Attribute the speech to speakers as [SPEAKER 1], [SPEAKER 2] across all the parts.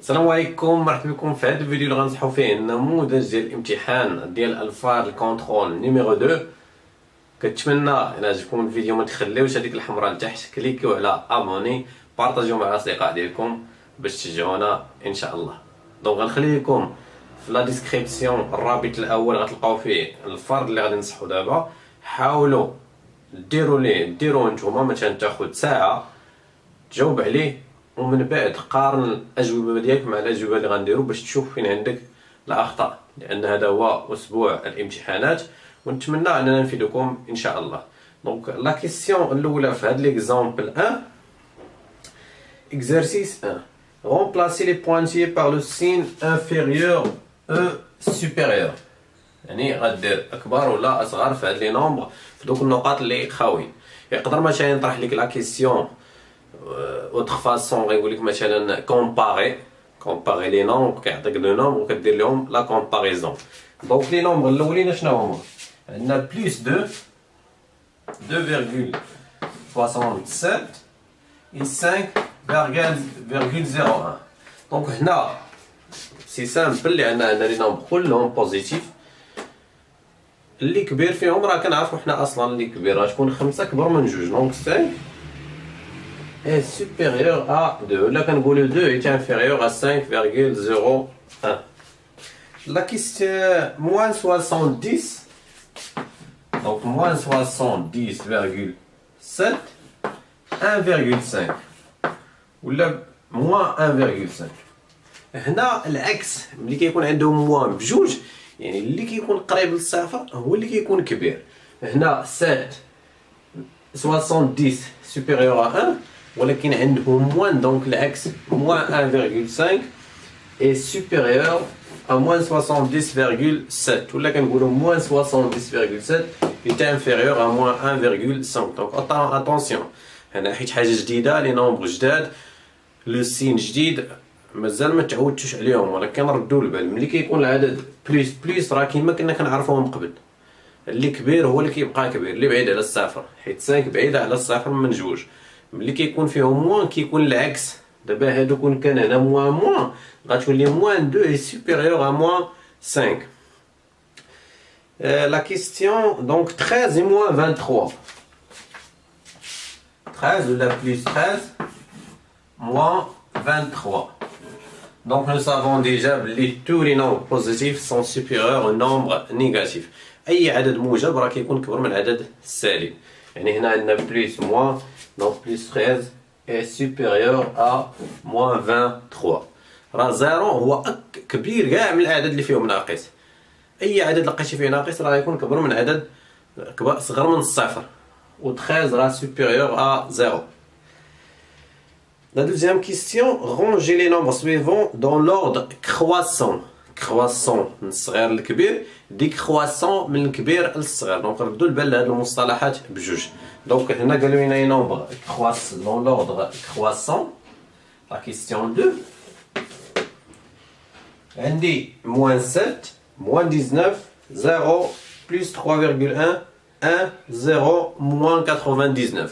[SPEAKER 1] السلام عليكم، مرحبا بكم في هذا الفيديو اللي غنصحوا فيه النموذج ديال الامتحان ديال الفاظ الكونترول نيميرو 2. كنتمنى الا عجبكم الفيديو ما تخليوش هذيك الحمراء لتحت، كليكيو على ابوني، بارطاجيو مع الاصدقاء ديالكم باش تشجعونا ان شاء الله. دونك غنخلي لكم في لا ديسكريبسيون الرابط الاول غتلقاو فيه الفرض اللي غادي نصحوا دابا. حاولوا ديروه نتوما، مثلا تاخذ ساعه تجاوب عليه، ومن بعد قارن الاجوبه ديالك مع الاجوبه اللي غنديرو باش تشوف فين عندك الاخطاء، لان هذا هو اسبوع الامتحانات ونتمنى اننا نفيدكم ان شاء الله. دونك لا كيسيون الاولى في هذا ليكزامبل 1، exercice 1. remplacer les pointillés par le signe inférieur e supérieur. يعني غدير اكبر ولا اصغر في هاد لي نومبر في دوك النقاط اللي خاويين. يقدر مثلا يطرح لك لا كيسيون اوتر فاسون، غيقول لك مثلا كومباري لي نومبر، كيعطيك دو نومبر وكدير لهم لا كومباريزون. دونك لي نومبر الاولين شنو هما؟ عندنا بلس 2,67 et 5,01. دونك هنا سي سامبل اللي عندنا لي نومبر كلهم بوزيتيف. اللي كبير فيهم راه كنعرفوا حنا اصلا اللي كبير غتكون 5 كبر من 2، دونك 5 est supérieur à 2. Là, quand on le 2 est inférieur à 5,01. La question moins 70. Donc, moins 70,7, 1,5. Ou là, moins 1,5. هنا العكس، ملي كيكون عندهم موان بجوج، يعني اللي كيكون قريب للصفر هو اللي كيكون كبير. هنا 70 supérieur à 1، ولكن عندهم موان، دونك العكس moins 1,5 est supérieur à moins 70,7. ولا كنقولوا moins 70,7 est inférieur à moins 1,5. دونك attention هنا حيت حاجه جديده، لي نومبر جداد، لو سين جديد، مازال ما تعودتوش عليهم، ولكن ردوا البال ملي كيكون العدد بليس راه كيما كنا كنعرفوهم قبل. اللي كبير هو اللي كيبقى كبير، اللي بعيد على الصفر، حيت 5 بعيده على الصفر من 2. ملي كيكون فيهم موان كيكون العكس. دابا هادو كون كان هنا موان غتولي موان 2 est supérieur à moins 5. La question donc 13 et moins 23. 13 ou la plus 13 moins 23. Donc nous savons déjà que tous les nombres positifs sont supérieurs au nombre négatif. اي عدد موجب راه كيكون كبر من العدد السالب. يعني هنا عندنا بلس موان، donc plus 13 est supérieur à moins 23. راه زيرو هو كبير كاع من الاعداد اللي فيهم ناقص. اي عدد لقيتي فيه ناقص راه يكون كبر من عدد صغر من الصفر، و 13 راه supérieur à 0. La deuxième question, rangez les nombres suivants dans l'ordre croissant. croissant من الصغير للكبير، décroissant من الكبير للصغير. دونك ردوا البال لهاد المصطلحات بجوج. دونك هنا قالوا لنا اي نومبر croissant dans l'ordre croissant. La question 2. عندي moins 7, moins 19, 0, plus 3,1, 1, 0, moins 99.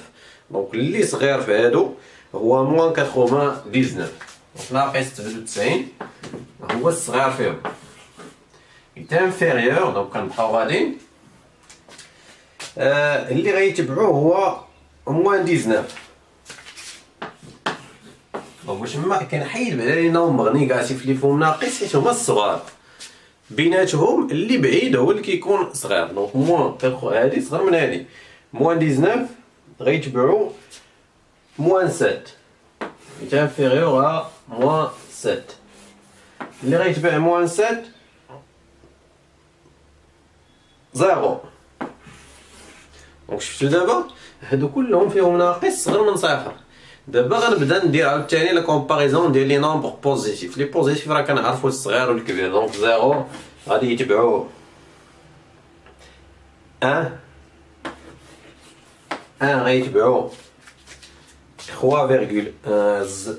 [SPEAKER 1] دونك اللي صغير في هادو هو moins 99. دونك ناقص 99 هو الصغير فيهم. est inférieur، دونك كنبقاو غاديين. اللي غيتبعوه هو moins 19. دونك باش ما كنحيد على لي نومبر نيجاتيف اللي فيهم ناقص حيت هما الصغار، بيناتهم اللي بعيد هو اللي كيكون صغير. دونك موان كنخو هادي صغر من هادي، moins 19 غيتبعو moins 7 est inférieur à moins 7. اللي غيتبع moins 7 0. دونك شفتو دابا هادو كلهم فيهم ناقص صغر من صفر. دابا غنبدا ندير عاوتاني لا كومباريزون ديال لي نومبر بوزيتيف. لي بوزيتيف راه كنعرفوا الصغير والكبير. دونك 0 غادي يتبعو 1 غيتبعو 3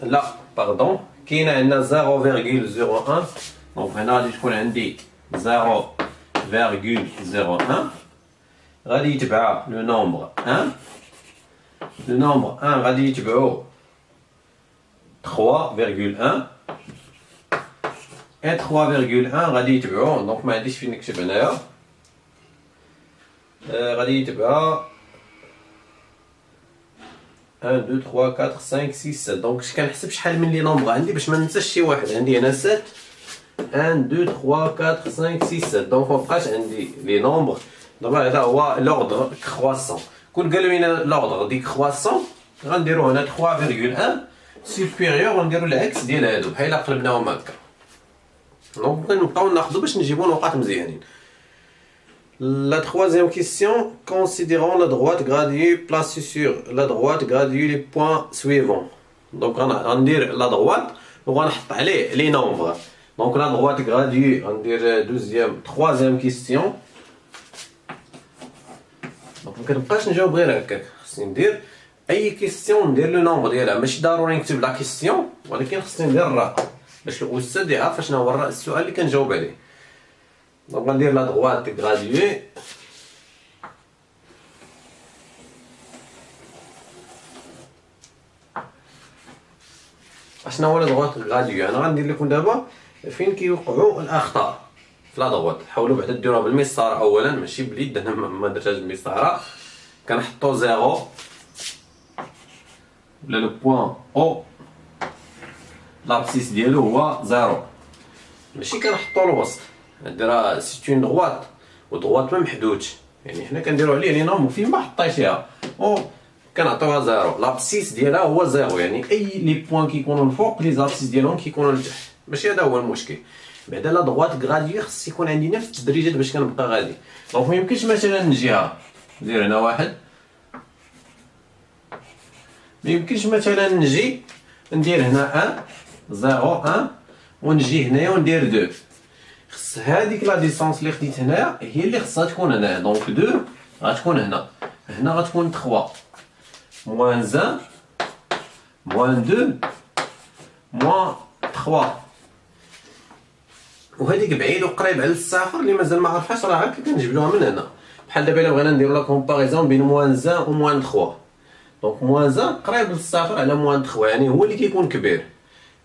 [SPEAKER 1] لا باردون، كاين عندنا 0,01. دونك هنا غادي تكون عندي 0,01. غادي يتبع لو نومبر 1. لو نومبر 1 غادي يتبعو 3,1. et 3,1 غادي يتبعوا. دونك ما عنديش فين نكتب هنايا. غادي يتبعها 1 2 3 4 5 6 7. دونك كنحسب شحال من لي نومبر عندي باش ما ننساش شي واحد. عندي هنا 7 1 2 3 4 5 6 7. دونك مابقاش عندي لي نومبر. دابا هذا هو لوردر كرواسون. كون قالوا لينا لوردر دي كرواسون غنديرو هنا 3,1 سوبيريور ونديرو العكس ديال هادو بحال قلبناهم هكا. دونك نبقاو ناخدو باش نجيبو نقاط مزيانين. La troisième question, considérons la droite graduée placée sur la droite graduée les points suivants. Donc غندير la droite وغنحط عليه les nombres. Donc la droite graduée غندير troisième question. دونك مكنبقاش نجاوب غير هكاك، خصني ندير اي كيستيون ندير لو نومبر ديالها. ماشي ضروري نكتب لا كيستيون، ولكن خصني ندير الرقم باش الاستاذ يعرف شنو هو السؤال اللي كنجاوب عليه. دونك غندير لا droite graduée اشنا هو لا droite graduée. انا غندير لكم دابا فين كيوقعوا الاخطاء في لا droite. حاولوا بعدا ديروها بالمسطره اولا ماشي باليد، انا ما درتهاش بالمسطره. كنحطوا 0 ولا لو بوين او لابسيس ديالو هو 0، ماشي كنحطوا الوسط. نديرها سي اون دغوات ودغوات ما محدودش، يعني حنا كنديروا عليه لي نومبر فين ما حطيتيها او كنعطيوها 0. لابسيس ديالها هو 0، يعني اي لي بوين كيكونوا الفوق لي زابسيس ديالهم كيكونوا لتحت. ماشي هذا هو المشكل. بعدا لا دغوات غادي خص يكون عندي نفس التدريجات باش كنبقى غادي. دونك ميمكنش مثلا نجيها ندير هنا 1، ميمكنش مثلا نجي ندير هنا 1 0 1 ونجي هنايا وندير 2. خص هذيك لا ديستونس اللي خديت هنايا هي اللي خصها تكون هنا. دونك 2 غتكون هنا، هنا غتكون 3 موان 1 موان 2 موان 3. وهذيك بعيد وقريب على الصفر اللي مازال ما عرفهاش راه هكا كنجبدوها من هنا. بحال دابا الا بغينا نديرو لا كومباريزون بين موان 1 و موان 3. دونك موان 1 قريب للصفر على موان 3، يعني هو اللي كيكون كبير.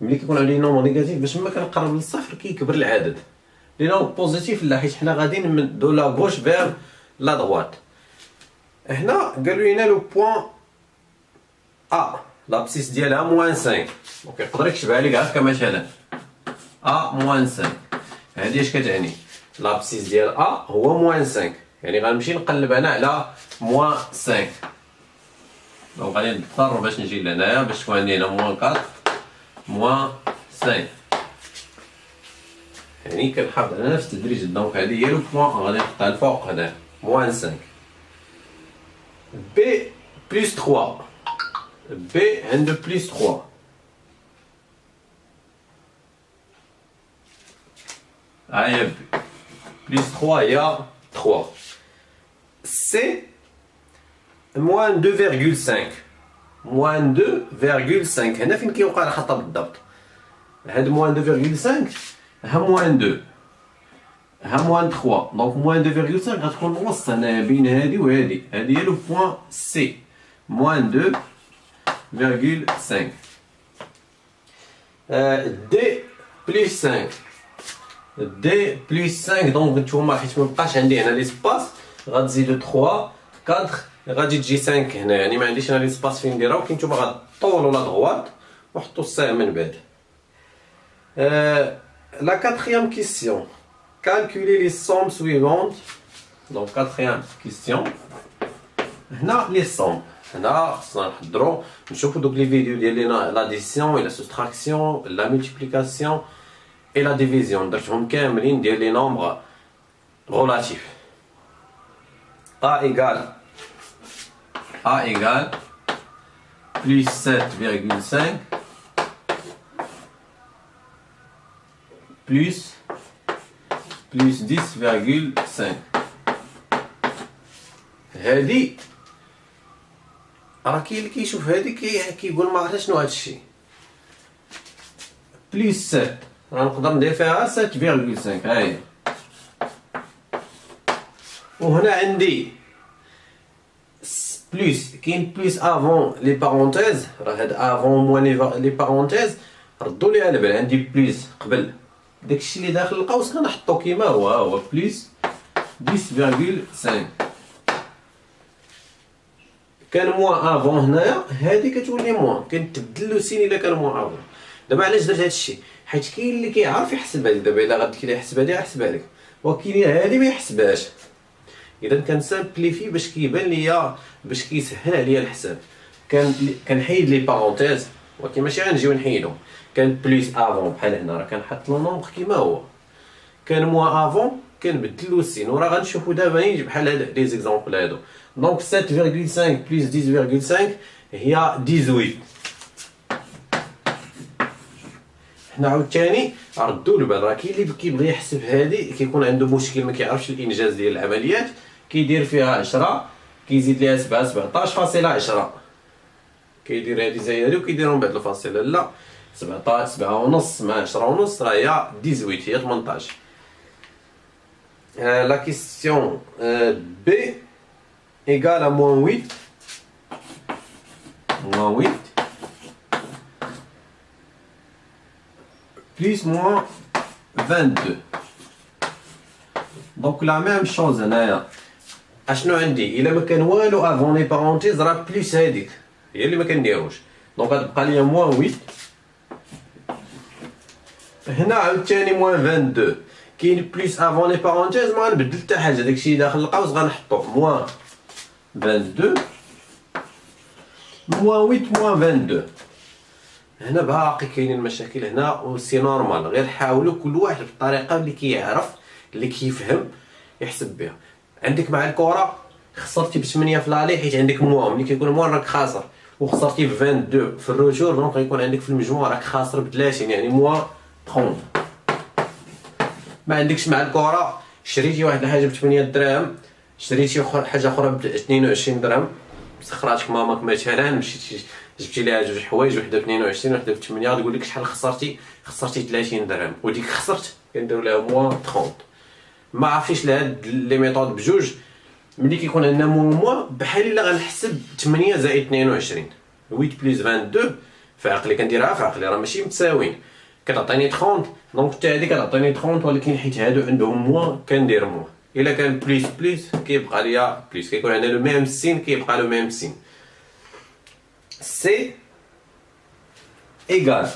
[SPEAKER 1] ملي كيكون عندي نومبر نيجاتيف باش ما كنقرب للصفر كيكبر العدد. لي نومبر بوزيتيف لا، حيت حنا غاديين من دو لا غوش فير لا دغوات. هنا قالوا لينا لو بوين ا لابسيس ديالها موان 5. دونك يقدر يكتبها لي هكا مثلا ا موان 5. هادي اش كتعني؟ لابسيس ديال ا هو موان 5، يعني غنمشي نقلب انا على موان 5. دونك غادي نضطر باش نجي لهنايا باش تكون عندي هنا موان 4 موان 5، يعني كنحافظ على نفس التدريج. دونك هادي هي لو بوين غادي نحطها الفوق هنا موان 5. بي بلس 3، بي عند بلس 3 هاهي بي بلس 3 هي 3. سي موان 2,5 موان 2,5. هنا فين كيوقع الخطا بالضبط. هاد موان 2,5 ها موان 2 ها موان 3. دونك موان 2,5 غتكون الوسط هنا بين هادي وهادي. هادي هي لو بوين سي موان 2,5. دي بلس 5، دي بلس 5. دونك نتوما حيت مبقاش عندي هنا ليسباس غتزيدو 3 4 غادي تجي 5 هنا، يعني ما عنديش انا ليسباس فين نديرها. ولكن نتوما غطولوا لا دغوات وحطوا السهم من بعد. La quatrième question, calculer les sommes suivantes. Donc quatrième question. هنا لي صوم، هنا خصنا نحضروا نشوفوا دوك لي فيديو ديال لاديسيون اي لا سوستراكسيون لا مولتيبليكاسيون اي لا ديفيزيون. درتهم كاملين ديال لي نومبر غولاتيف. A égale plus 7,5 plus 10,5. هادي راه كاين اللي كيشوف هادي كيقول ما عرفتش شنو هادشي. بلس 7 غنقدر ندير فيها 7,5 هاهي. وهنا عندي بلس، كاين بلس افون لي بارونتيز، راه هاد افون موان لي بارونتيز ردوا ليها البال. عندي بلس قبل داكشي اللي داخل القوس كنحطو كيما هو بلس 10.5. كان موان افون هنايا، هادي كتولي موان، كنتبدل له سين الا كان موان افون. دابا علاش درت هادشي؟ حيت كاين اللي كيعرف يحسبها لك. دابا الا غادي كي يحسبها لي يحسبها لك، وكاين هادي ما يحسبهاش. اذا كنسامبليفي باش كيبان ليا، باش كيسهل عليا الحساب. كنحيد لي بارونتيز، ولكن ماشي غنجيو نحيدهم. كان بليس افون بحال هنا راه كنحط لو نومبر كيما هو، كان موان افون كنبدل له السين، وراه غنشوفو دابا يجي بحال هاد لي زيكزامبل هادو. دونك 7.5 بلس 10.5 هي 18. حنا عاوتاني ردوا البال، راه كاين اللي كيبغي يحسب هادي كيكون عنده مشكل ما كيعرفش الانجاز ديال العمليات، كيدير فيها 10 كيزيد ليها 17.10 كيدير هادي زي هادي وكيديرهم بعد الفاصله. لا 7 ونص مع 10 ونص راه هي 18، هي 18. La question B égale à moins 8. Moins 8 plus moins 22. Donc la même chose هنايا. اشنو عندي؟ الا ما كان والو افون لي بارونتيز راه بليس هاديك هي اللي ما كنديروش. دونك غتبقى ليا موان 8. هنا عاوتاني موان 22. كاين بليس افون لي بارونتيز ما غنبدل حتى حاجه، داكشي اللي داخل القوس غنحطو موان 22 موان 8 موان 22. هنا باقي كاينين المشاكل هنا وسي نورمال، غير حاولوا كل واحد بالطريقه اللي كيعرف اللي كيفهم يحسب بها. عندك مع الكره خسرتي ب8 في لالي حيت عندك موان، ملي كيكون موان راك خاسر، وخسرتي ب 22 في الروتور، دونك غيكون عندك في المجموع راك خاسر ب 30 يعني موان 30. ما عندكش مع الكره شريتي واحد الحاجه ب 8 دراهم، شريتي حاجه اخرى ب 22 درهم، سخراتك ماماك مثلا مشيتي جبتي ليها جوج حوايج، وحده ب 22 وحده ب 8، غادي يقول لك شحال خسرتي 30 درهم، وديك خسرت كنديروا لها موان 30. ما عرفتيش لهاد لي ميثود بجوج. ملي كيكون عندنا موان بحال الا غنحسب 8 زائد 22 8 بلس 22 في عقلي كنديرها في عقلي راه ماشي متساويين، كتعطيني 30. دونك حتى هادي كتعطيني 30، ولكن حيت هادو عندهم موان كندير موان. الا كان بليس بليس كيبقى ليا بليس، كيكون عندنا لو ميم سين كيبقى لو ميم سين. سي égal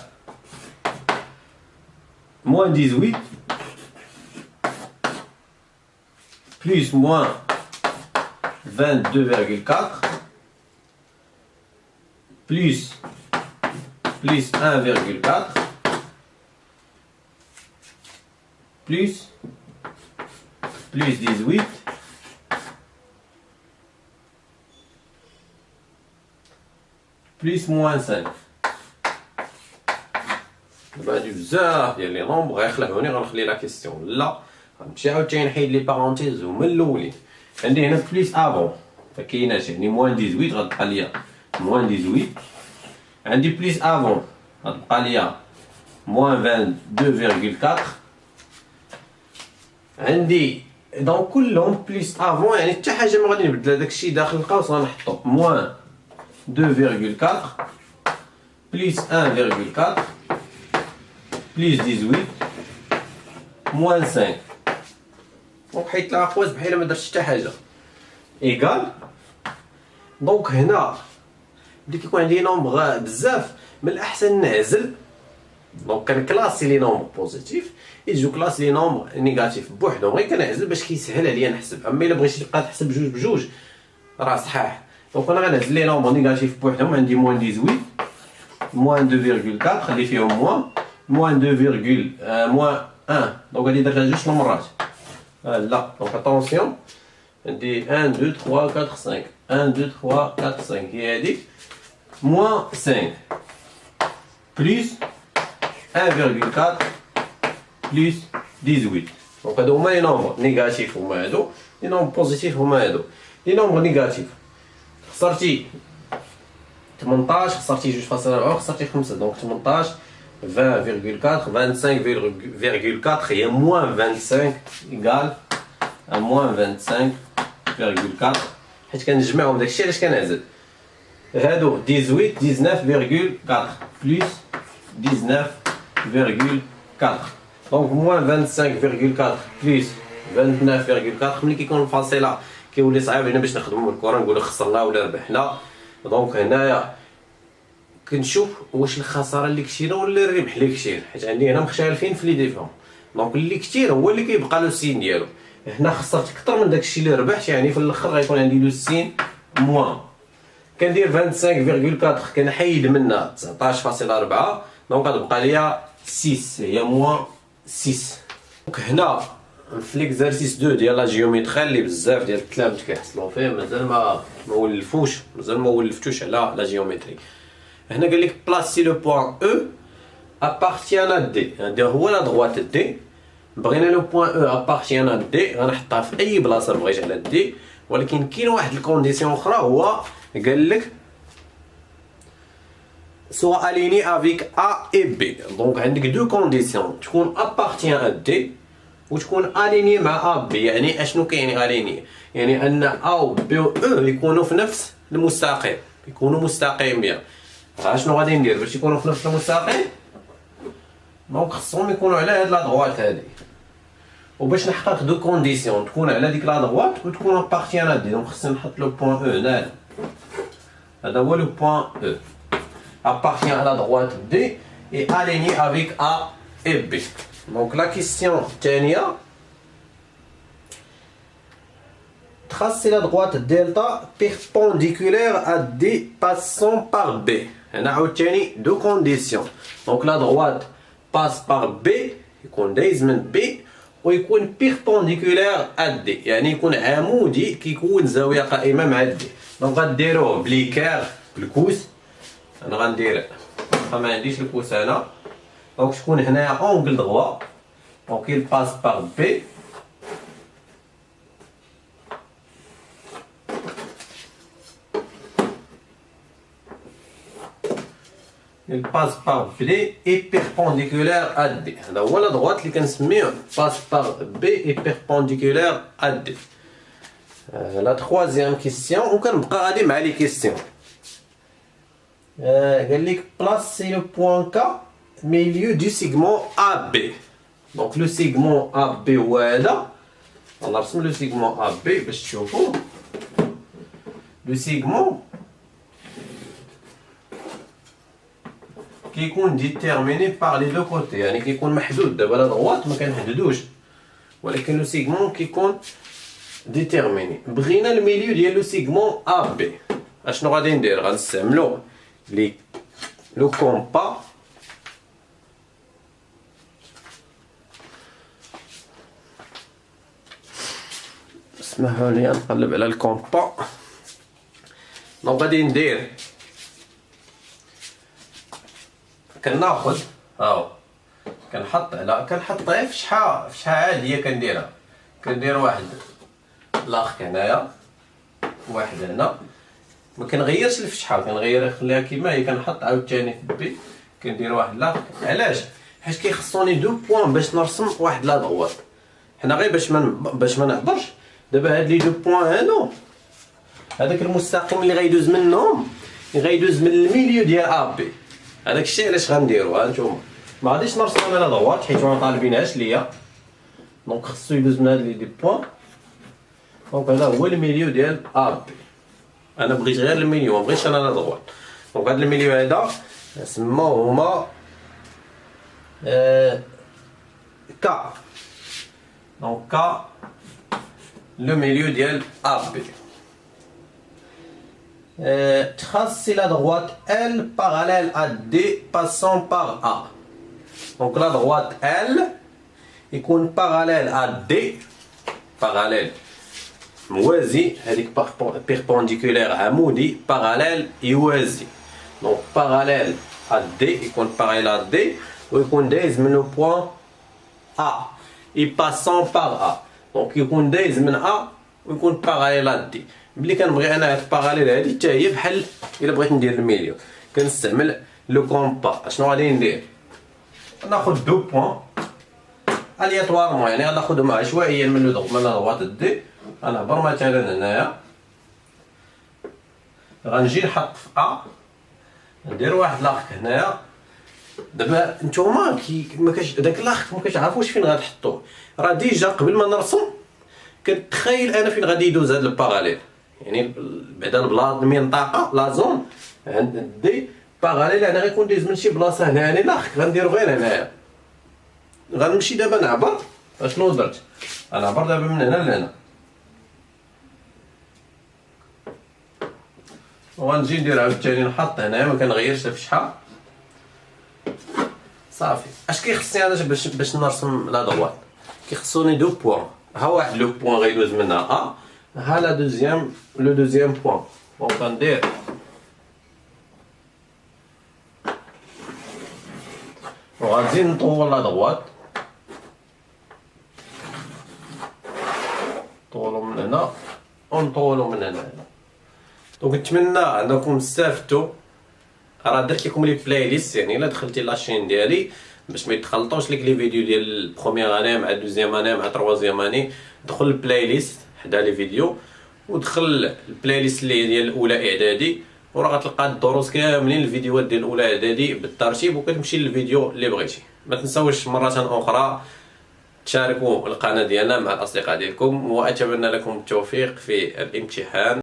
[SPEAKER 1] moins 18 plus moins 22,4 plus 1,4 plus 18 plus moins 5. دابا عندي بزاف ديال لي نومبر غيخلعوني، غنخلي لا كيسيون لا، غنمشي عاوتاني نحيد لي بارونتيز هما الاولين. عندي هنا بليس افون فكايناش، يعني موان 18 غتبقى ليا موان 18. عندي بليس افون غتبقى ليا موان 22,4. عندي دونك كلهم بليس افون، يعني حتى حاجه ما غادي نبدلها، داكشي داخل القوس غنحطو موان 2,4 plus 1,4 plus 18 moins 5. دونك حيت الأقواس بحال ما درتش حتى حاجة إيكال. دونك هنا ملي كيكون عندي نومبغ بزاف من الأحسن نعزل، دونك كنكلاسي لي نومبغ بوزيتيف يجيو كلاسي لي نومبغ نيجاتيف بوحدهم، غير كنعزل باش كيسهل عليا نحسب. أما إلا بغيتي تبقى تحسب جوج بجوج راه صحاح. دونك أنا غنعزل لي نومبغ نيجاتيف بوحدهم، عندي موان 18 موان 2,4 خلي فيهم موان 2, موان 1. دونك هادي درتها جوج مرات لا. دونك اتونسيون عندي 1 2 3 4 5 1 2 3 4 5 هي هاديك موان 5 بلس 1,4 بلس 18. دونك هادو هما لي نومبر نيجاتيف، هما هادو لي نومبر بوزيتيف، هما هادو لي نومبر نيجاتيف. خسرتي 18 خسرتي جوج فاصلة 4 خسرتي 5، دونك 18 20,4 25,4 هي موان 25 إيكال موان 25,4. حيت كنجمعهم داكشي علاش كنعزل هادو 18 19,4 بلس 19,4. دونك موان 25.4 بليس 29.4 ملي كيكون الفاصله كيولي صعيب هنا باش نخدمو الكره نقولو خسرنا ولا ربحنا. دونك هنايا كنشوف واش الخساره اللي كثيره ولا الربح اللي كثير، حيت عندي هنا مختلفين في لي ديفون. دونك اللي كثير هو اللي كيبقى لو سين ديالو. هنا خسرت اكثر من داكشي اللي ربحت، يعني في الاخر غيكون عندي لو سين موان. كندير 25.4 كنحيد منها 19.4 دونك غتبقى ليا 6 هي موان 6. دونك هنا في ليكزارسيس 2 ديال لا جيومتري اللي بزاف ديال التلاميذ كيحصلوا فيه مازال ما ولفتوش على لا جيومتري. هنا قال لك بلاسي لو بوين او ابارتيان ا دي، هذا هو لا دروات دي. بغينا لو بوين او ابارتيان ا دي غنحطها في اي بلاصه بغيت على دي، ولكن كاين واحد الكونديسيون اخرى هو قال لك سوا اليني افيك ا اي بي. دونك عندك دو كونديسيون، تكون ابارتيان ا دي وتكون اليني مع ا بي. يعني اشنو كيعني اليني؟ يعني ان ا و بي و او يكونوا في نفس المستقيم، يكونوا مستقيمين. شنو غادي ندير باش يكونوا في نفس المستقيم؟ دونك خصهم يكونوا على هاد لا دروات هادي، وباش نحقق دو كونديسيون تكون على ديك لا دروات وتكون ابارتيان ا دي. دونك خصني نحط لو بوين او هنا، هذا هو لو بوين او appartient à la droite D et aligné avec A et B. Donc la question الثانية tracer la droite delta perpendiculaire à D passant par B. هنا عاوتاني دو كونديسيون. دونك لا droite passe par B يكون دايز من B ويكون بيربونديكولير ا دي، يعني يكون عمودي كيكون زاوية قائمة مع دي. دونك غديروه بليكار بالكوس. انا غندير ما عنديش الكوس هنا، دونك تكون هنايا اونغل دغوا. دونك il passe par B il passe par B et perpendiculaire à D. هذا هو لا دغوات اللي كنسميه passe par B et perpendiculaire à D. لا troisième question وكنبقى غادي مع لي كيسيون. قال لك بلاسي لو بوين كا ميليو دو سيغمون ا بي. دونك لو سيغمون ا بي هو هذا، غنرسم لو سيغمون ا بي باش تشوفوه. لو سيغمون كيكون ديتيرميني بار لي دو كوتي، يعني كيكون محدود. دابا لا دغوات ما كنحددوش، ولكن لو سيغمون كيكون ديتيرميني. بغينا الميليو ديال لو سيغمون ا بي، اشنو غادي ندير؟ غنستعملو لو كومبا. اسمحوا لي نقلب على الكومبا. دونك غادي ندير كناخد هاو كنحط غير في شحال عاديه كنديرها. كندير واحد لاخ هنايا واحد هنا، ما كنغيرش الفشحه، كنغير نخليها كيما هي. كنحط عاوتاني في بي كندير واحد لاخ. علاش؟ حيت كيخصوني دو بوين باش نرسم واحد لا دغوات. حنا غير باش ما نهضرش دابا هاد لي دو بوين هادو، هذاك المستقيم اللي غيدوز منهم غيدوز من الميليو ديال ا بي. هذاك الشيء علاش غنديرو. ها نتوما ما غاديش نرسم انا لا دغوات حيت ما طالبينهاش ليا. دونك خصو يدوز من هاد لي دي بوين. دونك هذا هو الميليو ديال ا بي. انا بغيت غير الميليو، ما بغيتش انا لا دغوات. دونك هاد الميليو هذا سماو هما كا. دونك كا لو ميليو ديال ا بي. tracer la droite L parallèle à D passant par A. Donc la droite L يكون parallèle à D، parallèle موازي، هذيك perpendiculaire عمودي، parallèle يوازي. Donc parallèle à D يكون parallèle à D ويكون دايز من لو بوين A et passant par A. Donc يكون دايز من A ويكون parallèle à D. ملي كنبغي انا هاد الباراليل هادي حتى هي بحال الا بغيت ندير الميليو كنستعمل لو كومبا. اشنو غادي ندير؟ ناخذ دو بوين الياتوارمون، يعني غناخذهم عشوائيا من لو من لا دروات دي. غنهبر مثلا هنايا، غنجي نحط في ا، ندير واحد لاخ هنايا دابا نتوما ما كاش داك لاخت ما كتعرفوش فين غتحطوه، راه ديجا قبل ما نرسم كنتخيل انا فين غادي يدوز هذا الباراليل، يعني بعدا البلاصه المنطقه لا زون عندي باراليل، انا غيكون دايز من شي بلاصه هنا، يعني لاخت غنديرو غير هنايا. غنمشي دابا نعبر، اشنو درت؟ غنعبر دابا من هنا لهنا، وغنجي ندير عاوتاني نحط هنايا، ما كنغيرش الفشحه صافي. اش كيخصني انا باش نرسم لا دوات؟ كيخصوني دو بوان، ها واحد لو بوان غيدوز منها ها لا دوزيام لو دوزيام بوان، دونك غندير وغنزيد نطول لا دوات، نطولو من هنا ونطولو من هنا. دونك نتمنى انكم استفدتوا، راه درت لكم لي بلاي ليست، يعني الا دخلتي لاشين ديالي باش ما يتخلطوش لك لي فيديو ديال البروميير اني مع الدوزيام اني مع التروازيام اني، دخل البلاي ليست حدا لي فيديو ودخل البلاي ليست اللي ديال الاولى اعدادي، وراه غتلقى الدروس كاملين الفيديوهات ديال الاولى اعدادي بالترتيب، وكتمشي للفيديو اللي بغيتي. ما تنساوش مره اخرى تشاركوا القناه ديالنا مع الاصدقاء ديالكم، واتمنى لكم التوفيق في الامتحان.